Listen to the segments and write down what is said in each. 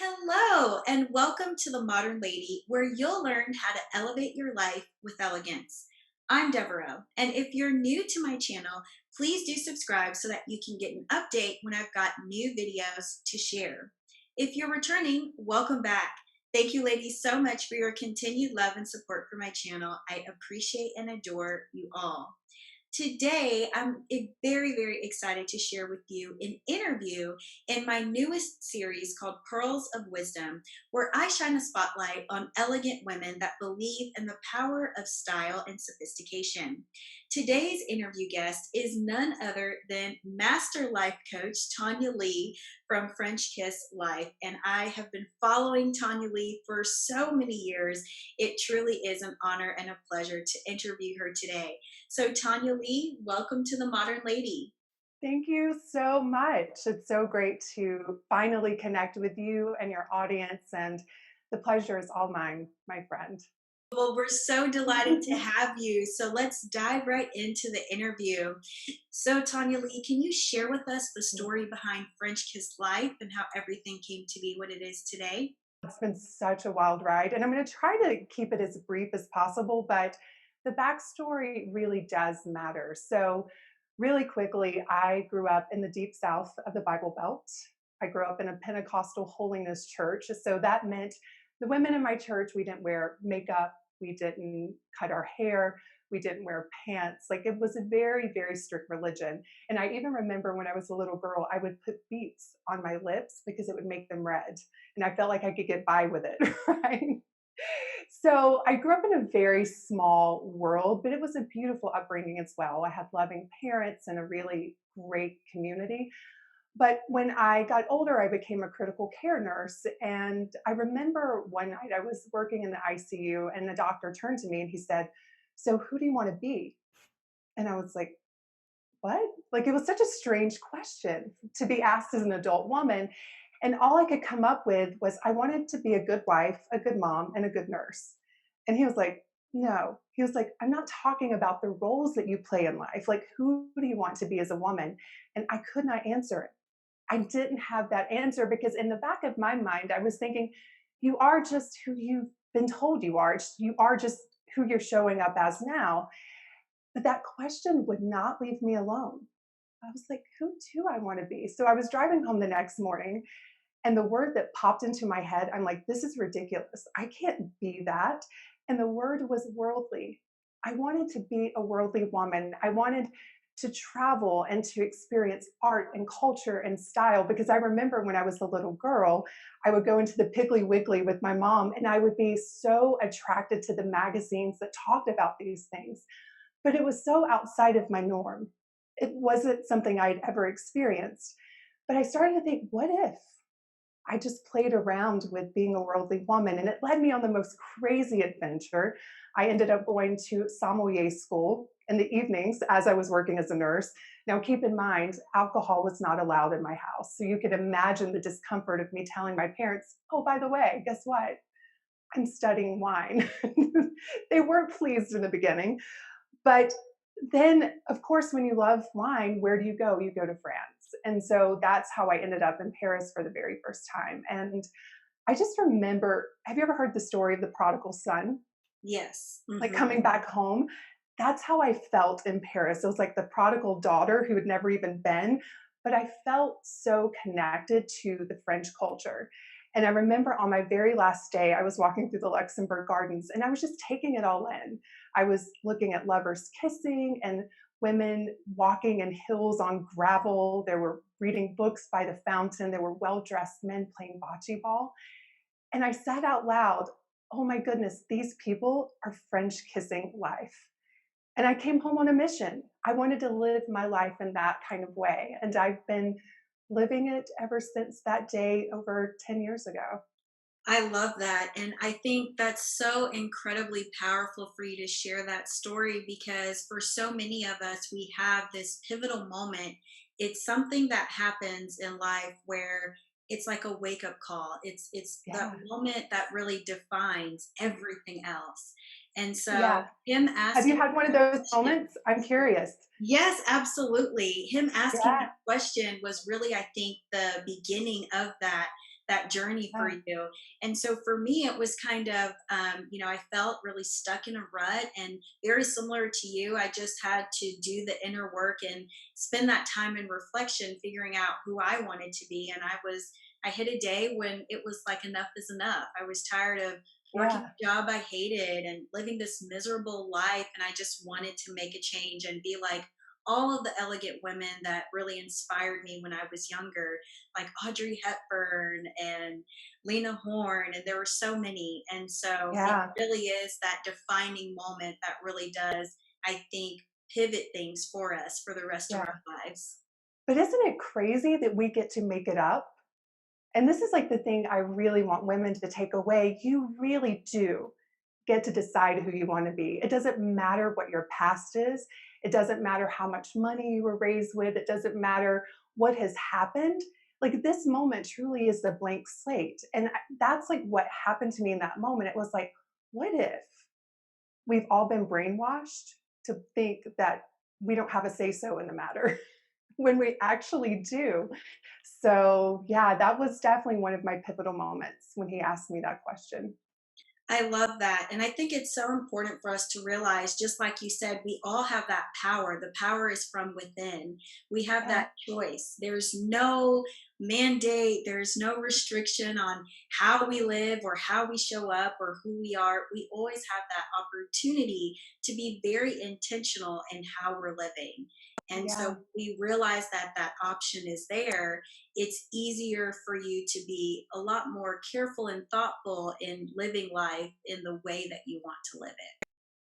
Hello, and welcome to The Modern Lady, where you'll learn how to elevate your life with elegance. I'm Devereaux, and if you're new to my channel, please do subscribe so that you can get an update when I've got new videos to share. If you're returning, welcome back. Thank you, ladies, so much for your continued love and support for my channel. I appreciate and adore you all. Today, I'm very, very excited to share with you an interview in my newest series called Pearls of Wisdom, where I shine a spotlight on elegant women that believe in the power of style and sophistication. Today's interview guest is none other than Master Life Coach Tonya Leigh from French Kiss Life, and I have been following Tonya Leigh for so many years. It truly is an honor and a pleasure to interview her today. So, Tonya Leigh, welcome to The Modern Lady. Thank you so much. It's so great to finally connect with you and your audience, and the pleasure is all mine, my friend. Well, we're so delighted to have you. So, let's dive right into the interview. So, Tonya Leigh, can you share with us the story behind French Kiss Life and how everything came to be what it is today? It's been such a wild ride, and I'm going to try to keep it as brief as possible, but the backstory really does matter. So, really quickly, I grew up in the deep south of the Bible Belt. I grew up in a Pentecostal holiness church. So, that meant the women in my church, we didn't wear makeup, we didn't cut our hair, we didn't wear pants. Like, it was a very, very strict religion. And I even remember when I was a little girl, I would put beads on my lips because it would make them red. And I felt like I could get by with it, right? So I grew up in a very small world, but it was a beautiful upbringing as well. I had loving parents and a really great community. But when I got older, I became a critical care nurse. And I remember one night I was working in the ICU, and the doctor turned to me and he said, "So who do you want to be?" And I was like, "What?" Like, it was such a strange question to be asked as an adult woman. And all I could come up with was I wanted to be a good wife, a good mom, and a good nurse. And he was like, "No." He was like, "I'm not talking about the roles that you play in life. Like, who do you want to be as a woman?" And I could not answer it. I didn't have that answer because in the back of my mind, I was thinking, you are just who you've been told you are. You are just who you're showing up as now. But that question would not leave me alone. I was like, who do I want to be? So I was driving home the next morning, and the word that popped into my head, I'm like, this is ridiculous. I can't be that. And the word was worldly. I wanted to be a worldly woman. I wanted to travel and to experience art and culture and style because I remember when I was a little girl, I would go into the Piggly Wiggly with my mom and I would be so attracted to the magazines that talked about these things. But it was so outside of my norm. It wasn't something I'd ever experienced. But I started to think, what if I just played around with being a worldly woman? And it led me on the most crazy adventure. I ended up going to sommelier school in the evenings as I was working as a nurse. Now, keep in mind, alcohol was not allowed in my house. So you could imagine the discomfort of me telling my parents, oh, by the way, guess what? I'm studying wine. They weren't pleased in the beginning. But then, of course, when you love wine, where do you go? You go to France. And so that's how I ended up in Paris for the very first time. And I just remember, have you ever heard the story of the prodigal son? Yes. Like coming back home? That's how I felt in Paris. It was like the prodigal daughter who had never even been, but I felt so connected to the French culture. And I remember on my very last day, I was walking through the Luxembourg Gardens and I was just taking it all in. I was looking at lovers kissing and women walking in hills on gravel. There were reading books by the fountain. There were well dressed men playing bocce ball. And I said out loud, oh my goodness, these people are French kissing life. And I came home on a mission. I wanted to live my life in that kind of way. And I've been living it ever since that day over 10 years ago. I love that. And I think that's so incredibly powerful for you to share that story because for so many of us, we have this pivotal moment. It's something that happens in life where it's like a wake up call. It's that Yeah. moment that really defines everything else. And so Yeah. him Have you asking had one of that those question, moments? I'm curious. yes, absolutely. Him asking Yeah. that question was really, I think, the beginning of that that journey for Yeah. you. And so for me, it was kind of, I felt really stuck in a rut, and very similar to you. I just had to do the inner work and spend that time in reflection, figuring out who I wanted to be. And I hit a day when it was like enough is enough. I was tired of working Yeah. a job I hated and living this miserable life. And I just wanted to make a change and be like all of the elegant women that really inspired me when I was younger, like Audrey Hepburn and Lena Horne. And there were so many. And so it Yeah. really is that defining moment that really does, I think, pivot things for us for the rest of Yeah. our lives. But isn't it crazy that we get to make it up? And this is like the thing I really want women to take away. You really do get to decide who you want to be. It doesn't matter what your past is. It doesn't matter how much money you were raised with. It doesn't matter what has happened. Like this moment truly is a blank slate. And that's like what happened to me in that moment. It was like, what if we've all been brainwashed to think that we don't have a say so in the matter when we actually do? So, yeah, that was definitely one of my pivotal moments when he asked me that question. I love that. And I think it's so important for us to realize, just like you said, we all have that power. The power is from within. We have Yeah, that choice. There's no mandate, there's no restriction on how we live or how we show up or who we are. We always have that opportunity to be very intentional in how we're living. And so yeah, we realize that that option is there. It's easier for you to be a lot more careful and thoughtful in living life in the way that you want to live it.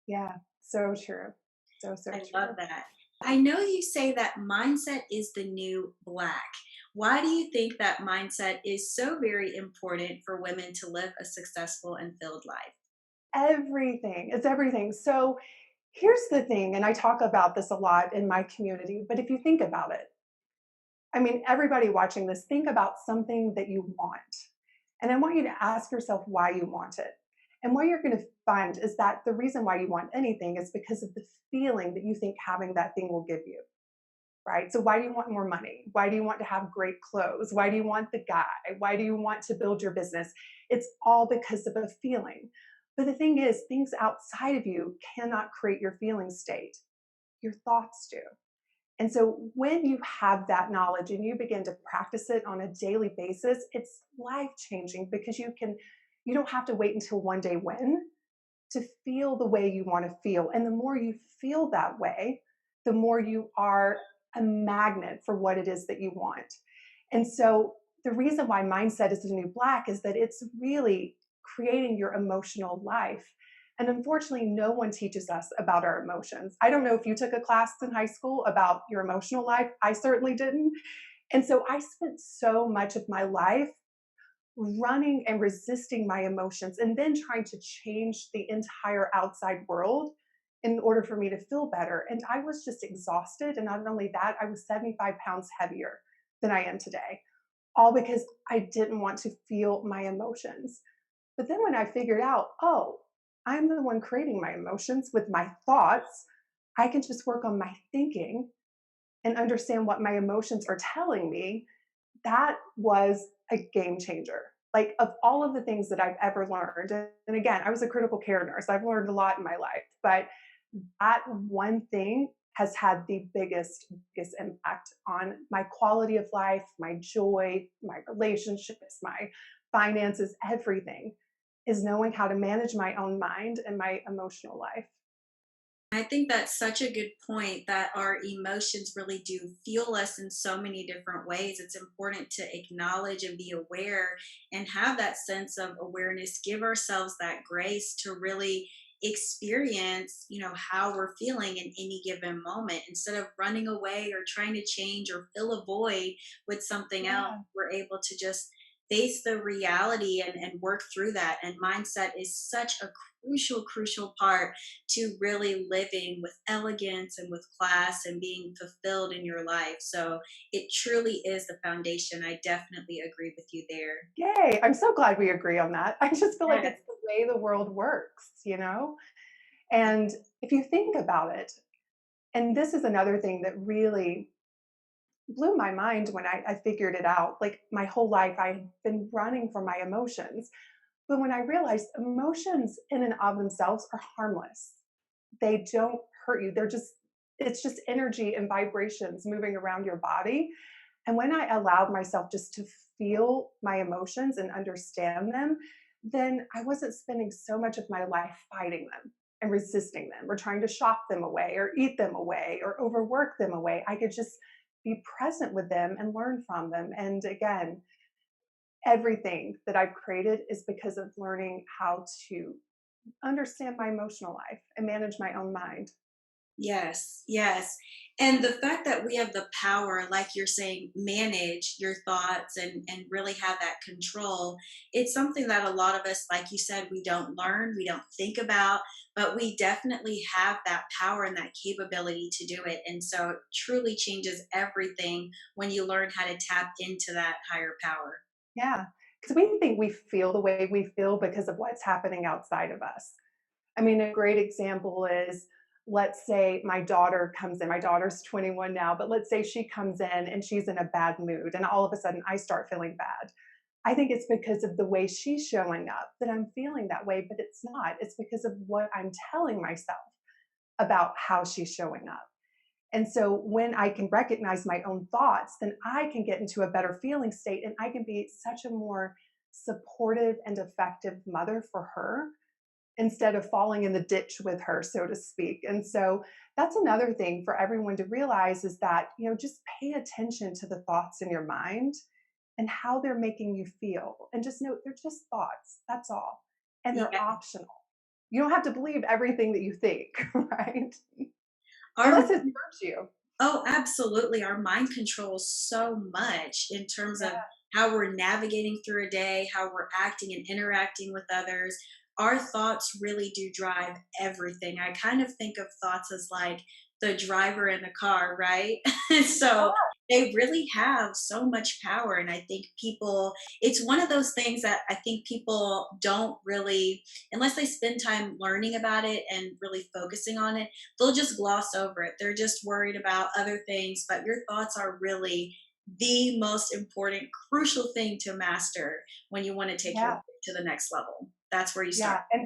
yeah. So true. So, so I love true. that. I know you say that mindset is the new black. Why do you think that mindset is so very important for women to live a successful and filled life? Everything. It's everything. So, here's the thing, and I talk about this a lot in my community, but if you think about it, I mean, everybody watching this, think about something that you want. And I want you to ask yourself why you want it. And what you're going to find is that the reason why you want anything is because of the feeling that you think having that thing will give you, right? So, why do you want more money? Why do you want to have great clothes? Why do you want the guy? Why do you want to build your business? It's all because of a feeling. But the thing is, things outside of you cannot create your feeling state, your thoughts do. And so when you have that knowledge and you begin to practice it on a daily basis, it's life changing because you don't have to wait until one day when to feel the way you want to feel. And the more you feel that way, the more you are a magnet for what it is that you want. And so the reason why mindset is the new black is that it's really creating your emotional life. And unfortunately, no one teaches us about our emotions. I don't know if you took a class in high school about your emotional life. I certainly didn't. And so I spent so much of my life running and resisting my emotions and then trying to change the entire outside world in order for me to feel better. And I was just exhausted. And not only that, I was 75 pounds heavier than I am today, all because I didn't want to feel my emotions. But then when I figured out, oh, I'm the one creating my emotions with my thoughts, I can just work on my thinking and understand what my emotions are telling me. That was a game changer. Like, of all of the things that I've ever learned, and again, I was a critical care nurse, I've learned a lot in my life, but that one thing has had the biggest impact on my quality of life, my joy, my relationships, my finances, everything is knowing how to manage my own mind and my emotional life. I think that's such a good point that our emotions really do fuel us in so many different ways. It's important to acknowledge and be aware and have that sense of awareness, give ourselves that grace to really experience, how we're feeling in any given moment instead of running away or trying to change or fill a void with something else. Yeah. We're able to just face the reality and work through that. And mindset is such a crucial part to really living with elegance and with class and being fulfilled in your life. So it truly is the foundation. I definitely agree with you there. Yay. I'm so glad we agree on that. I just feel like Yes. it's the way the world works, you know? And if you think about it, and this is another thing that really blew my mind when I figured it out. Like my whole life, I've been running from my emotions. But when I realized emotions in and of themselves are harmless, they don't hurt you. It's just energy and vibrations moving around your body. And when I allowed myself just to feel my emotions and understand them, then I wasn't spending so much of my life fighting them and resisting them or trying to shop them away or eat them away or overwork them away. I could just be present with them and learn from them. And again, everything that I've created is because of learning how to understand my emotional life and manage my own mind. Yes, yes. And the fact that we have the power, like you're saying, manage your thoughts and really have that control, it's something that a lot of us, like you said, we don't learn, we don't think about, but we definitely have that power and that capability to do it. And so it truly changes everything when you learn how to tap into that higher power. Yeah. Because we think we feel the way we feel because of what's happening outside of us. I mean, a great example is, let's say my daughter comes in. My daughter's 21 now, but let's say she comes in and she's in a bad mood, and all of a sudden I start feeling bad. I think it's because of the way she's showing up that I'm feeling that way, but it's not. It's because of what I'm telling myself about how she's showing up. And so when I can recognize my own thoughts, then I can get into a better feeling state and I can be such a more supportive and effective mother for her instead of falling in the ditch with her, so to speak. And so that's another thing for everyone to realize is that, just pay attention to the thoughts in your mind and how they're making you feel. And just know they're just thoughts. That's all. And they're Yeah. optional. You don't have to believe everything that you think, right? Our Unless it serves you. Oh, absolutely. Our mind controls so much in terms of Yeah. how we're navigating through a day, how we're acting and interacting with others. Our thoughts really do drive everything. I kind of think of thoughts as like the driver in the car, right? So they really have so much power. And I think people, it's one of those things that I think people don't really, unless they spend time learning about it and really focusing on it, they'll just gloss over it. They're just worried about other things, but your thoughts are really the most important, crucial thing to master when you want to take your Yeah. life to the next level. That's where you start. Yeah.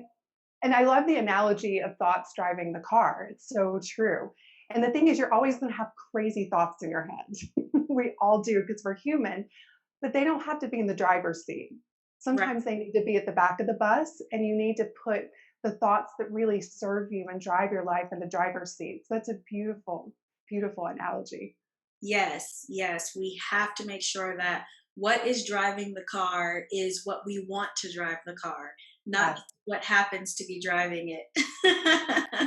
And I love the analogy of thoughts driving the car. It's so true. And the thing is, you're always going to have crazy thoughts in your head. We all do because we're human, but they don't have to be in the driver's seat. Right. Sometimes they need to be at the back of the bus, and you need to put the thoughts that really serve you and drive your life in the driver's seat. So that's a beautiful, beautiful analogy. Yes, yes. We have to make sure that what is driving the car is what we want to drive the car, not Yes, what happens to be driving it. so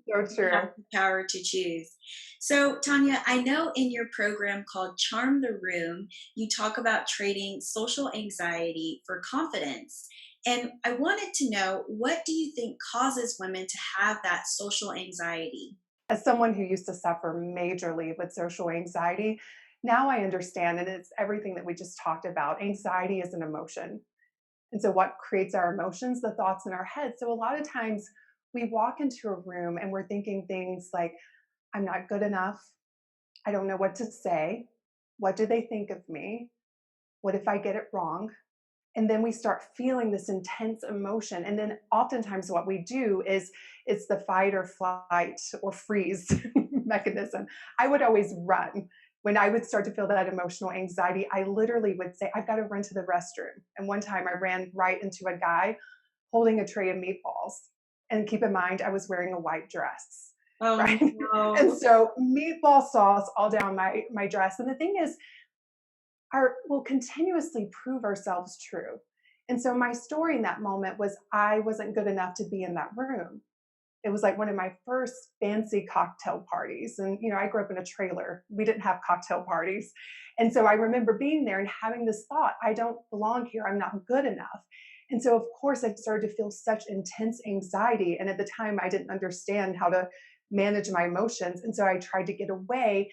We have true. the power to choose. So, Tanya, I know in your program called Charm the Room, you talk about trading social anxiety for confidence. And I wanted to know, what do you think causes women to have that social anxiety? As someone who used to suffer majorly with social anxiety, now I understand, and it's everything that we just talked about. Anxiety is an emotion. And so, what creates our emotions? The thoughts in our head. So, a lot of times we walk into a room and we're thinking things like, I'm not good enough. I don't know what to say. What do they think of me? What if I get it wrong? And then we start feeling this intense emotion. And then, oftentimes, what we do is it's the fight or flight or freeze mechanism. I would always run. When I would start to feel that emotional anxiety, I literally would say, I've got to run to the restroom. And one time I ran right into a guy holding a tray of meatballs. And keep in mind, I was wearing a white dress, Oh right? And no. so meatball sauce all down my dress. And the thing is, our will continuously prove ourselves true. And so my story in that moment was I wasn't good enough to be in that room. It was like one of my first fancy cocktail parties. And, I grew up in a trailer. We didn't have cocktail parties. And so I remember being there and having this thought, I don't belong here. I'm not good enough. And so, of course, I started to feel such intense anxiety. And at the time, I didn't understand how to manage my emotions. And so I tried to get away.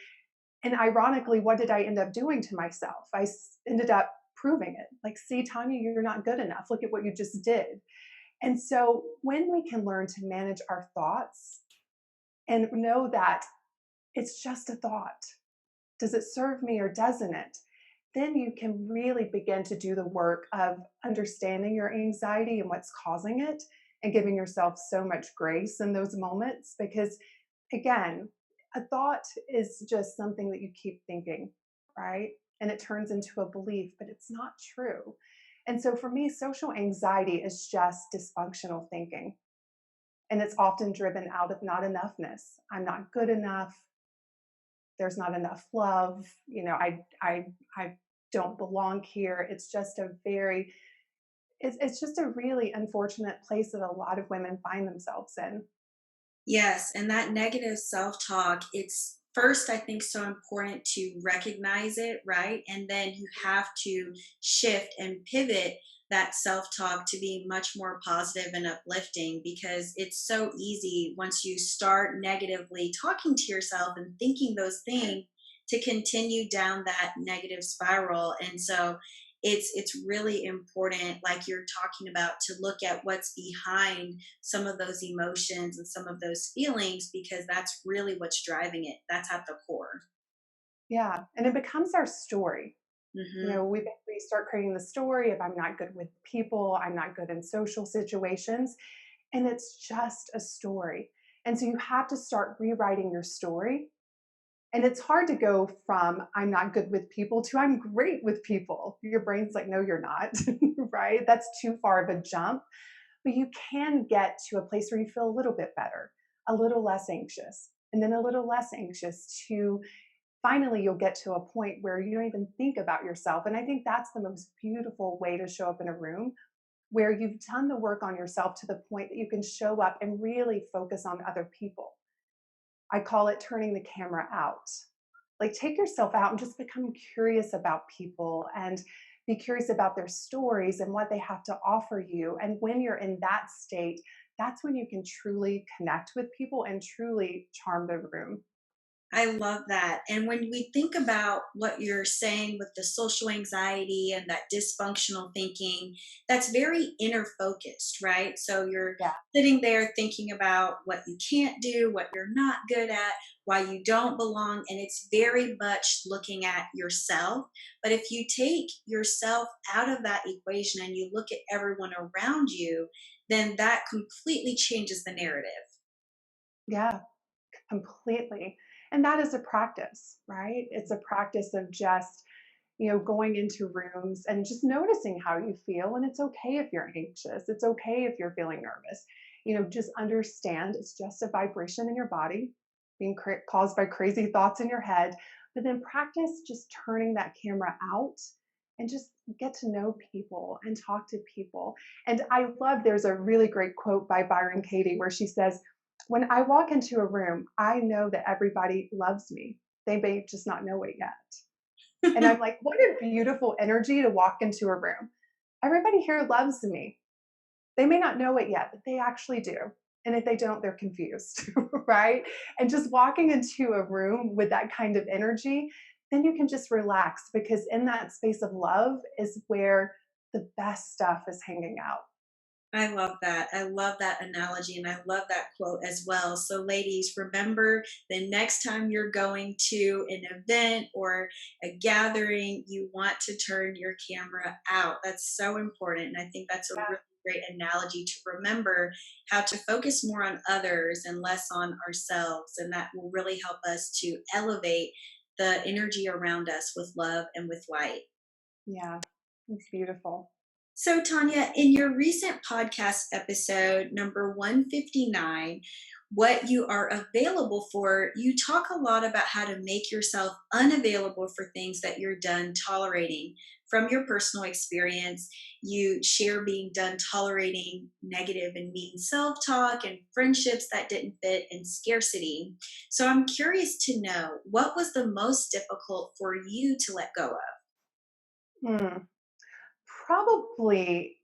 And ironically, what did I end up doing to myself? Ended up proving it. Like, see, Tanya, you're not good enough. Look at what you just did. And so, when we can learn to manage our thoughts and know that it's just a thought, Does it serve me or doesn't it? Then you can really begin to do the work of understanding your anxiety and what's causing it and giving yourself so much grace in those moments. Because, again, a thought is just something that you keep thinking, right? And it turns into a belief, but it's not true. And so for me, social anxiety is just dysfunctional thinking. And it's often driven out of not enoughness. I'm not good enough. There's not enough love. I don't belong here. It's just a very, it's just a really unfortunate place that a lot of women find themselves in. Yes, and that negative self-talk, it's first, I think, so important to recognize it, right? And then you have to shift and pivot that self-talk to be much more positive and uplifting because it's so easy once you start negatively talking to yourself and thinking those things to continue down that negative spiral. And so it's really important, like you're talking about, to look at what's behind some of those emotions and some of those feelings because that's really what's driving it. That's at the core. Yeah. And it becomes our story. Hmm. We start creating the story of I'm not good with people, I'm not good in social situations, and it's just a story. And so you have to start rewriting your story. And it's hard to go from I'm not good with people to I'm great with people. Your brain's like, no, you're not, right? That's too far of a jump. But you can get to a place where you feel a little bit better, a little less anxious, and then a little less anxious to finally you'll get to a point where you don't even think about yourself. And I think that's the most beautiful way to show up in a room where you've done the work on yourself to the point that you can show up and really focus on other people. I call it turning the camera out. Like take yourself out and just become curious about people and be curious about their stories and what they have to offer you. And when you're in that state, that's when you can truly connect with people and truly charm the room. I love that. And when we think about what you're saying with the social anxiety and that dysfunctional thinking, that's very inner focused, right? So you're Yeah. sitting there thinking about what you can't do, what you're not good at, why you don't belong. And it's very much looking at yourself. But if you take yourself out of that equation and you look at everyone around you, then that completely changes the narrative. Yeah. Completely. And that is a practice, right? It's a practice of just, going into rooms and just noticing how you feel. And it's okay if you're anxious. It's okay if you're feeling nervous. Just understand it's just a vibration in your body being caused by crazy thoughts in your head. But then practice just turning that camera out and just get to know people and talk to people. And I love, there's a really great quote by Byron Katie where she says, when I walk into a room, I know that everybody loves me. They may just not know it yet. And I'm like, what a beautiful energy to walk into a room. Everybody here loves me. They may not know it yet, but they actually do. And if they don't, they're confused, right? And just walking into a room with that kind of energy, then you can just relax because in that space of love is where the best stuff is hanging out. I love that. I love that analogy and I love that quote as well. So, ladies, remember the next time you're going to an event or a gathering, you want to turn your camera out. That's so important. And I think that's a really great analogy to remember how to focus more on others and less on ourselves. And that will really help us to elevate the energy around us with love and with light. Yeah, it's beautiful. So, Tanya, in your recent podcast episode, number 159, What You Are Available For, you talk a lot about how to make yourself unavailable for things that you're done tolerating. From your personal experience, you share being done tolerating negative and mean self talk and friendships that didn't fit and scarcity. So, I'm curious to know what was the most difficult for you to let go of? Hmm. Probably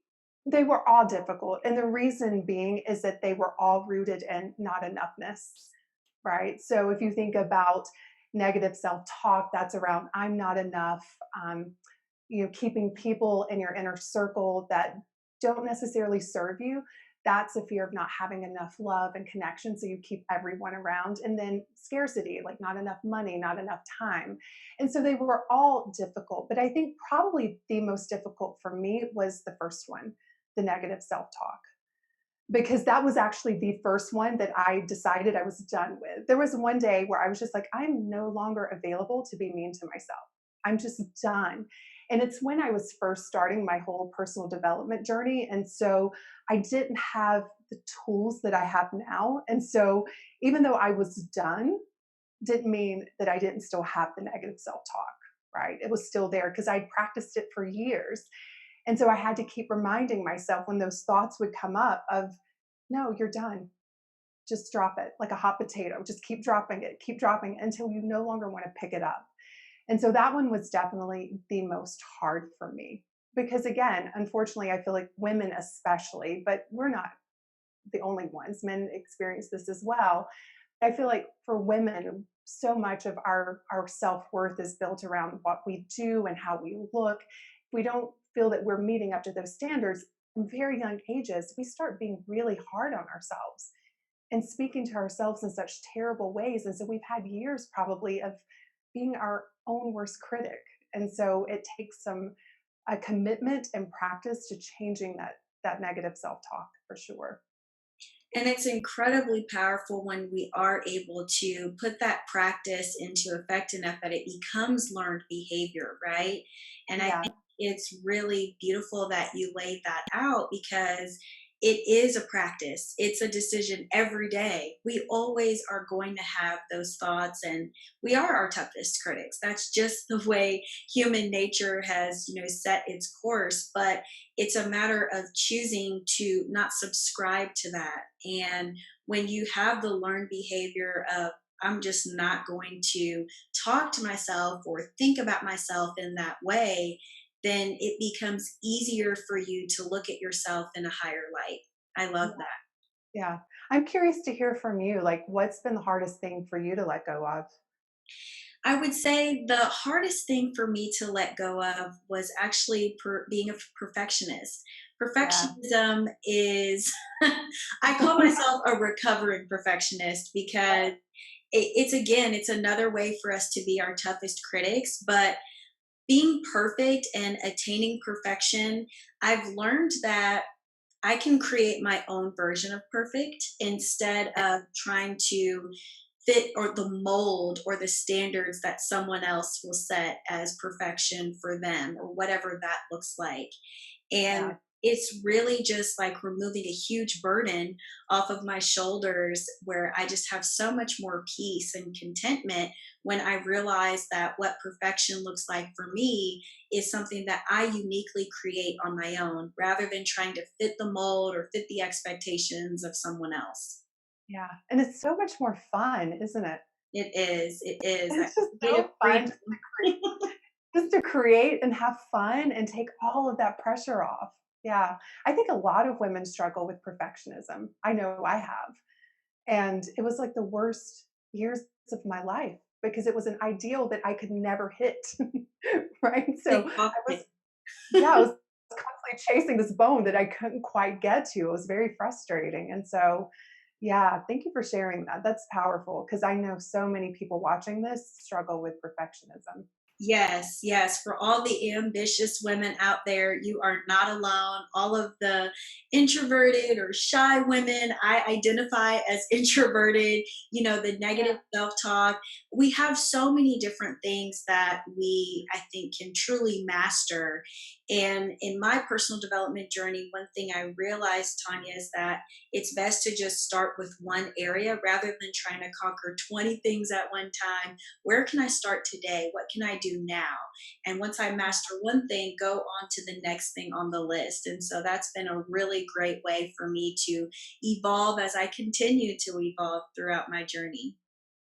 they were all difficult. And the reason being is that they were all rooted in not enoughness, right? So if you think about negative self talk, that's around I'm not enough, keeping people in your inner circle that don't necessarily serve you. That's a fear of not having enough love and connection. So you keep everyone around. And then scarcity, like not enough money, not enough time. And so they were all difficult. But I think probably the most difficult for me was the first one, the negative self talk, because that was actually the first one that I decided I was done with. There was one day where I was just like, I'm no longer available to be mean to myself. I'm just done. And it's when I was first starting my whole personal development journey. And so I didn't have the tools that I have now. And so even though I was done, didn't mean that I didn't still have the negative self talk, right? It was still there because I'd practiced it for years. And so I had to keep reminding myself when those thoughts would come up of, no, you're done. Just drop it like a hot potato. Just keep dropping it until you no longer want to pick it up. And so that one was definitely the most hard for me. Because again, unfortunately, I feel like women, especially, but we're not the only ones, men experience this as well. I feel like for women, so much of our self worth is built around what we do and how we look. If we don't feel that we're meeting up to those standards from very young ages, we start being really hard on ourselves and speaking to ourselves in such terrible ways. And so we've had years probably of being our own worst critic. And so it takes some a commitment and practice to changing that negative self talk for sure. And it's incredibly powerful when we are able to put that practice into effect enough that it becomes learned behavior, right? And I Yeah. think it's really beautiful that you laid that out because it is a practice. It's a decision every day. We always are going to have those thoughts, and we are our toughest critics. That's just the way human nature has, set its course. But it's a matter of choosing to not subscribe to that. And when you have the learned behavior of, I'm just not going to talk to myself or think about myself in that way, then it becomes easier for you to look at yourself in a higher light. I love Yeah. that. Yeah. I'm curious to hear from you. Like, what's been the hardest thing for you to let go of? I would say the hardest thing for me to let go of was actually being a perfectionist. Yeah. Perfectionism is, I call myself a recovering perfectionist because it's again, it's another way for us to be our toughest critics. But being perfect and attaining perfection, I've learned that I can create my own version of perfect instead of trying to fit or the mold or the standards that someone else will set as perfection for them or whatever that looks like. And Yeah. it's really just like removing a huge burden off of my shoulders where I just have so much more peace and contentment when I realize that what perfection looks like for me is something that I uniquely create on my own rather than trying to fit the mold or fit the expectations of someone else. Yeah. And it's so much more fun, isn't it? It is. It is. I It's just creative so fun freedom. just to create and have fun and take all of that pressure off. Yeah. I think a lot of women struggle with perfectionism. I know I have. And it was like the worst years of my life because it was an ideal that I could never hit. Right. So I was, Exhausting. yeah, I was constantly chasing this bone that I couldn't quite get to. It was very frustrating. And so, yeah, thank you for sharing that. That's powerful because I know so many people watching this struggle with perfectionism. Yes, yes. For all the ambitious women out there, you are not alone. All of the introverted or shy women, I identify as introverted, the Yeah. negative self talk. We have so many different things that we, I think, can truly master. And in my personal development journey, one thing I realized, Tanya, is that it's best to just start with one area rather than trying to conquer 20 things at one time. Where can I start today? What can I do now? And once I master one thing, go on to the next thing on the list. And so that's been a really great way for me to evolve as I continue to evolve throughout my journey.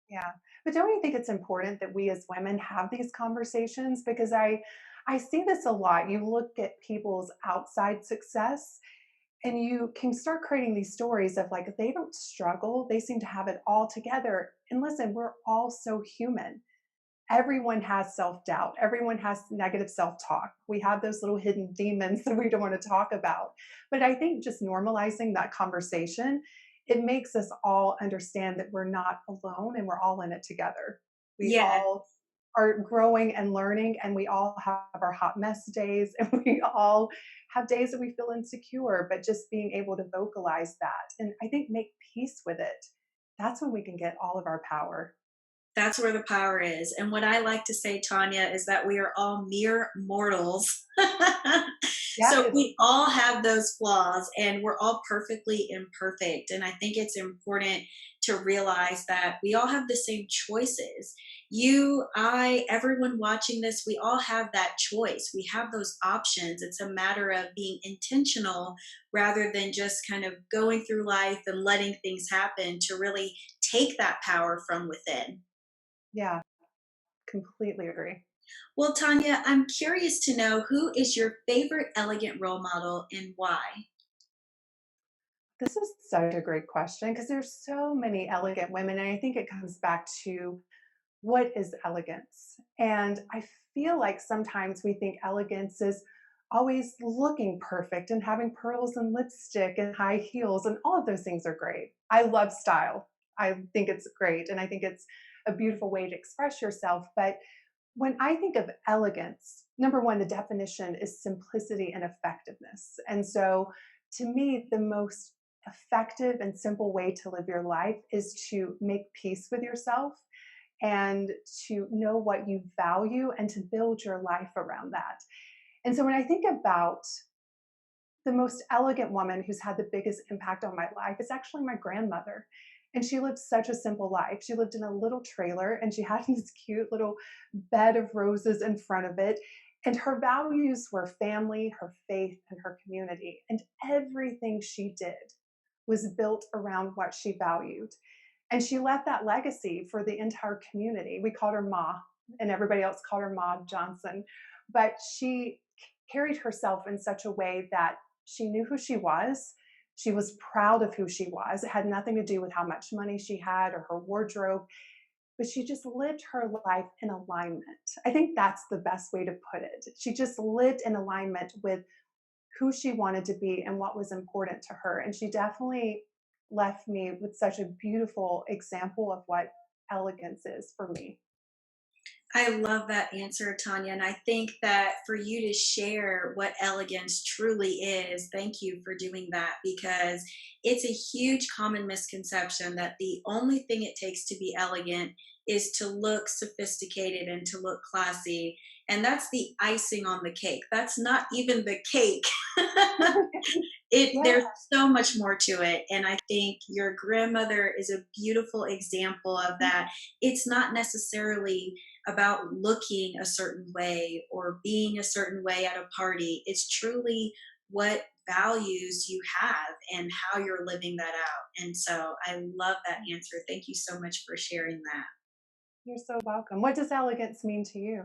Yeah. But don't you think it's important that we as women have these conversations? Because I see this a lot. You look at people's outside success and you can start creating these stories of like they don't struggle, they seem to have it all together. And listen, we're all so human. everyone has self-doubt. Everyone has negative self-talk. We have those little hidden demons that we don't want to talk about. But I think just normalizing that conversation, it makes us all understand that we're not alone and we're all in it together. We Yeah, all are growing and learning, and we all have our hot mess days, and we all have days that we feel insecure, but just being able to vocalize that and I think make peace with it, that's when we can get all of our power. that's where the power is. And what I like to say, Tanya, is that we are all mere mortals. So Yes. we all have those flaws and we're all perfectly imperfect. And I think it's important to realize that we all have the same choices. You, I, everyone watching this, we all have that choice. We have those options. It's a matter of being intentional rather than just kind of going through life and letting things happen to really take that power from within. Yeah, completely agree. Well, Tanya, I'm curious to know who is your favorite elegant role model and why? This is such a great question because there's so many elegant women, and I think it comes back to what is elegance? And I feel like sometimes we think elegance is always looking perfect and having pearls and lipstick and high heels, and all of those things are great. I love style. I think it's great, and I think it's a beautiful way to express yourself. But when I think of elegance, number one, the definition is simplicity and effectiveness. And so to me, the most effective and simple way to live your life is to make peace with yourself and to know what you value and to build your life around that. And so when I think about the most elegant woman who's had the biggest impact on my life is actually my grandmother. And she lived such a simple life. She lived in a little trailer and she had this cute little bed of roses in front of it. And her values were family, her faith, and her community. And everything she did was built around what she valued. And she left that legacy for the entire community. We called her Ma, and everybody else called her Ma Johnson. But she carried herself in such a way that she knew who she was. She was proud of who she was. It had nothing to do with how much money she had or her wardrobe, but she just lived her life in alignment. I think that's the best way to put it. She just lived in alignment with who she wanted to be and what was important to her. And she definitely left me with such a beautiful example of what elegance is for me. I love that answer, Tanya. And I think that for you to share what elegance truly is, thank you for doing that because it's a huge common misconception that the only thing it takes to be elegant is to look sophisticated and to look classy. And that's the icing on the cake. That's not even the cake. Yeah. There's so much more to it, and I think your grandmother is a beautiful example of that. It's not necessarily about looking a certain way or being a certain way at a party. It's truly what values you have and how you're living that out. And so I love that answer. Thank you so much for sharing that. You're so welcome. What does elegance mean to you?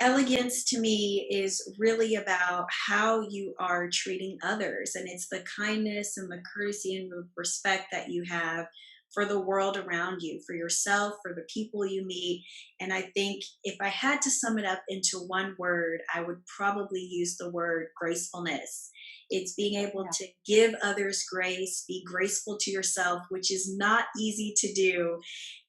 Elegance to me is really about how you are treating others, and it's the kindness and the courtesy and the respect that you have for the world around you, for yourself, for the people you meet. And I think if I had to sum it up into one word, I would probably use the word gracefulness. It's being able Yeah. to give others grace, be graceful to yourself, which is not easy to do,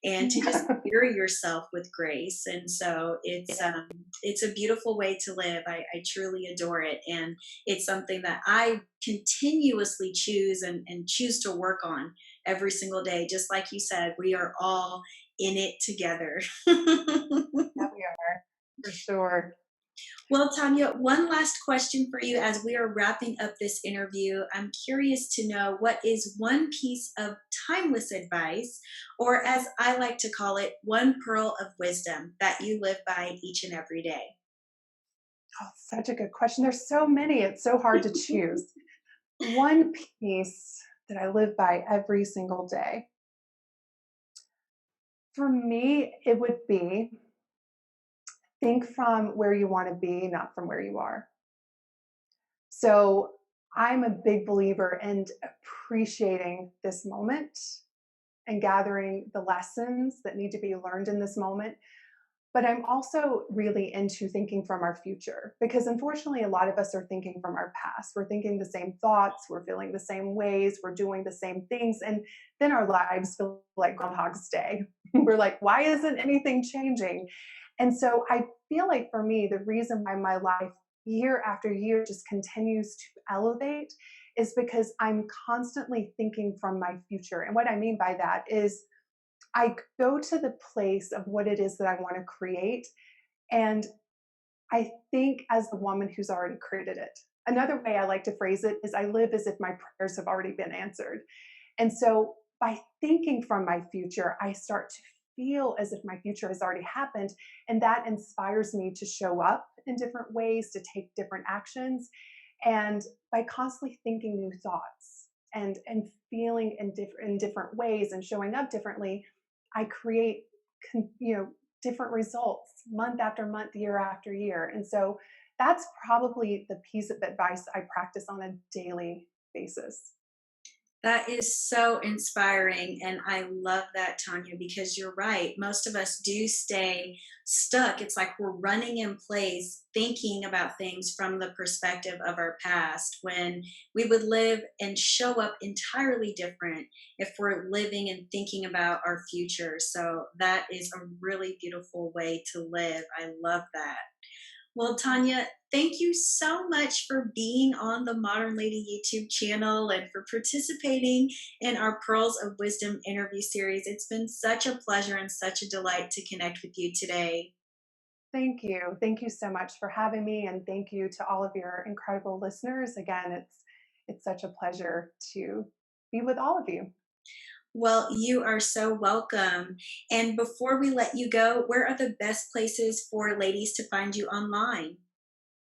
and to just carry yourself with grace. And so it's a beautiful way to live. I truly adore it. And it's something that I continuously choose and choose to work on every single day. Just like you said, we are all in it together. Yeah, we are, for sure. Well, Tanya, one last question for you as we are wrapping up this interview. I'm curious to know what is one piece of timeless advice, or as I like to call it, one pearl of wisdom that you live by each and every day? Oh, such a good question. There's so many, it's so hard to choose. One piece that I live by every single day. For me, it would be think from where you want to be, not from where you are. So I'm a big believer in appreciating this moment and gathering the lessons that need to be learned in this moment. But I'm also really into thinking from our future because unfortunately, a lot of us are thinking from our past. We're thinking the same thoughts, we're feeling the same ways, we're doing the same things. And then our lives feel like Groundhog's Day. We're like, why isn't anything changing? And so I feel like for me, the reason why my life year after year just continues to elevate is because I'm constantly thinking from my future. And what I mean by that is I go to the place of what it is that I want to create. And I think as the woman who's already created it. Another way I like to phrase it is I live as if my prayers have already been answered. And so by thinking from my future, I start to feel as if my future has already happened. And that inspires me to show up in different ways, to take different actions. And by constantly thinking new thoughts and feeling in different ways and showing up differently, I create, you know, different results month after month, year after year. And so that's probably the piece of advice I practice on a daily basis. That is so inspiring. And I love that, Tanya, because you're right. Most of us do stay stuck. It's like we're running in place, thinking about things from the perspective of our past when we would live and show up entirely different if we're living and thinking about our future. So that is a really beautiful way to live. I love that. Well, Tanya, thank you so much for being on the Modern Lady YouTube channel and for participating in our Pearls of Wisdom interview series. It's been such a pleasure and such a delight to connect with you today. Thank you. Thank you so much for having me, and thank you to all of your incredible listeners. Again, it's such a pleasure to be with all of you. Well, you are so welcome. And before we let you go, where are the best places for ladies to find you online?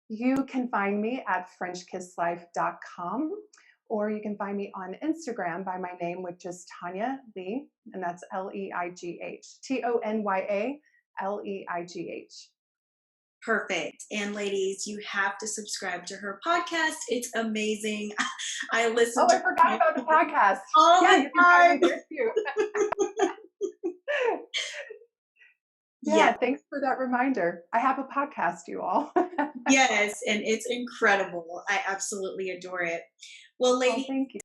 You can find me at FrenchKissLife.com, or you can find me on Instagram by my name, which is Tonya Leigh, and that's Leigh, Tonyaleigh. Perfect. And ladies, you have to subscribe to her podcast. It's amazing. I listen Oh, to I forgot her about the podcast. all Yeah, the you can find me time. there too. Yes, Yeah, thanks for that reminder. I have a podcast, you all. yes, and it's incredible. I absolutely adore it. Well, Oh, ladies, thank you.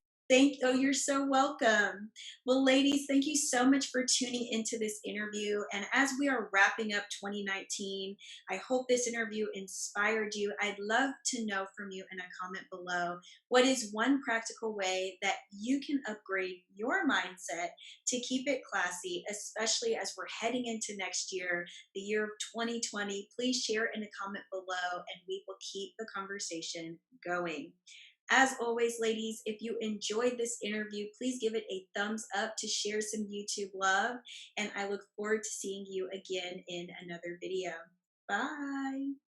oh, you're so welcome. Well, ladies, thank you so much for tuning into this interview. And as we are wrapping up 2019, I hope this interview inspired you. I'd love to know from you in a comment below what is one practical way that you can upgrade your mindset to keep it classy, especially as we're heading into next year, the year of 2020. Please share in a comment below and we will keep the conversation going. As always, ladies, if you enjoyed this interview, please give it a thumbs up to share some YouTube love. And I look forward to seeing you again in another video. Bye.